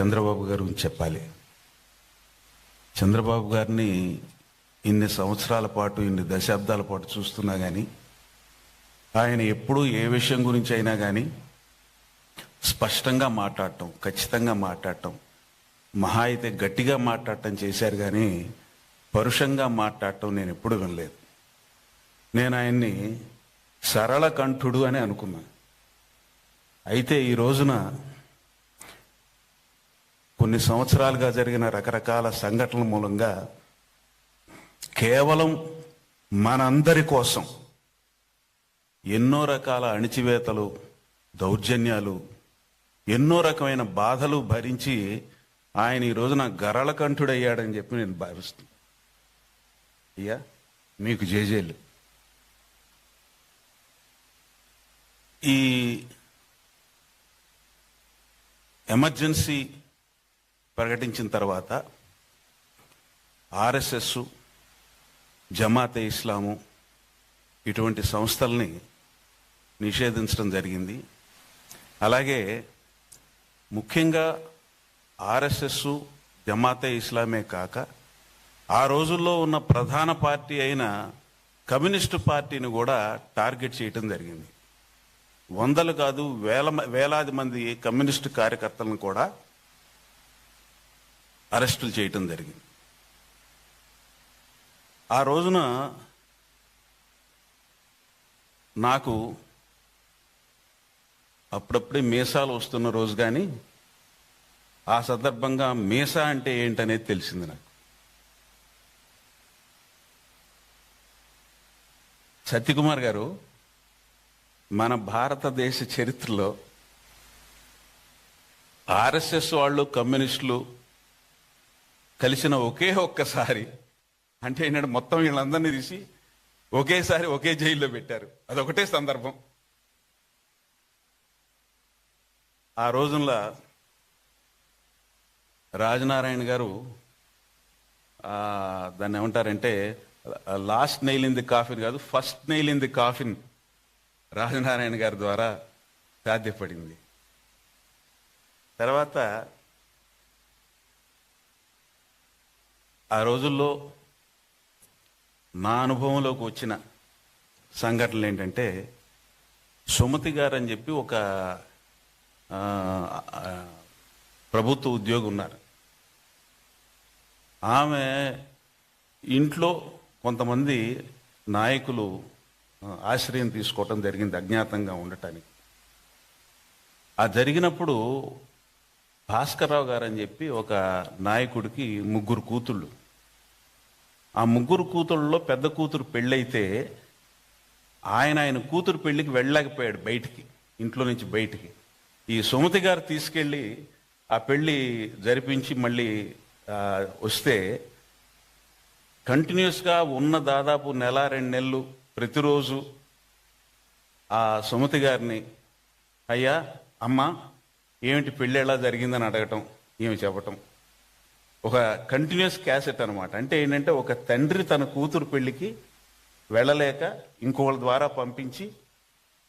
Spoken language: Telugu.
చంద్రబాబు గారు గురించి చెప్పాలి. చంద్రబాబు గారిని ఇన్ని సంవత్సరాల పాటు, ఇన్ని దశాబ్దాల పాటు చూస్తున్నా కానీ ఆయన ఎప్పుడూ ఏ విషయం గురించి అయినా కానీ స్పష్టంగా మాట్లాడటం, ఖచ్చితంగా మాట్లాడటం, మహా అయితే గట్టిగా మాట్లాడటం చేశారు. కానీ పరుషంగా మాట్లాడటం నేను ఎప్పుడు వినలేదు. నేను ఆయన్ని సరళ కంఠుడు అని అనుకున్నాను. అయితే ఈ రోజున కొన్ని సంవత్సరాలుగా జరిగిన రకరకాల సంఘటనల మూలంగా కేవలం మనందరి కోసం ఎన్నో రకాల అణిచివేతలు, దౌర్జన్యాలు, ఎన్నో రకమైన బాధలు భరించి ఆయన ఈ రోజున గరళకంఠుడయ్యాడని చెప్పి నేను భావిస్తున్నాను. అయ్యా మీకు జేజేలు. ఈ ఎమర్జెన్సీ ప్రకటించిన తర్వాత ఆర్ఎస్ఎస్, జమాతే ఇస్లాము ఇటువంటి సంస్థల్ని నిషేధించడం జరిగింది. అలాగే ముఖ్యంగా ఆర్ఎస్ఎస్, జమాతే ఇస్లామే కాక ఆ రోజుల్లో ఉన్న ప్రధాన పార్టీ అయిన కమ్యూనిస్టు పార్టీని కూడా టార్గెట్ చేయటం జరిగింది. వందలు కాదు వేలాది మంది కమ్యూనిస్టు కార్యకర్తలను కూడా అరెస్టులు చేయటం జరిగింది. ఆ రోజున నాకు అప్పుడప్పుడే మీసాలు వస్తున్న రోజు, కానీ ఆ సందర్భంగా మీసా అంటే ఏంటనేది తెలిసింది నాకు. సత్యకుమార్ గారు, మన భారతదేశ చరిత్రలో ఆర్ఎస్ఎస్ వాళ్ళు, కమ్యూనిస్టులు కలిసిన ఒకే ఒక్కసారి, అంటే ఏంటంటే మొత్తం వీళ్ళందరినీ తీసి ఒకేసారి ఒకే జైల్లో పెట్టారు. అదొకటే సందర్భం. ఆ రోజుల్లో రాజనారాయణ గారు దాన్ని ఏమంటారంటే last nail in the coffin కాదు, first nail in the coffin Rajanarayana గారి ద్వారా సాధ్యపడింది. తర్వాత ఆ రోజుల్లో నా అనుభవంలోకి వచ్చిన సంఘటనలు ఏంటంటే, సుమతి గారు అని చెప్పి ఒక ప్రభుత్వ ఉద్యోగి ఉన్నారు. ఆమె ఇంట్లో కొంతమంది నాయకులు ఆశ్రయం తీసుకోవటం జరిగింది, అజ్ఞాతంగా ఉండటానికి. ఆ జరిగినప్పుడు భాస్కర్రావు గారు అని చెప్పి ఒక నాయకుడికి 3 కూతుళ్ళు. ఆ 3 కూతుళ్ళలో పెద్ద కూతురు పెళ్ళైతే ఆయన కూతురు పెళ్ళికి వెళ్ళలేకపోయాడు బయటికి, ఇంట్లో నుంచి బయటికి. ఈ సుమతి గారు తీసుకెళ్ళి ఆ పెళ్ళి జరిపించి మళ్ళీ వస్తే కంటిన్యూస్గా ఉన్న దాదాపు 1-2 నెలలు ప్రతిరోజు ఆ సుమతి గారిని, అయ్యా అమ్మ ఏమిటి పెళ్ళి ఎలా జరిగిందని అడగటం, ఏమి చెప్పటం. ఒక కంటిన్యూస్ క్యాసెట్ అనమాట. అంటే ఏంటంటే ఒక తండ్రి తన కూతురు పెళ్ళికి వెళ్ళలేక ఇంకోళ్ళ ద్వారా పంపించి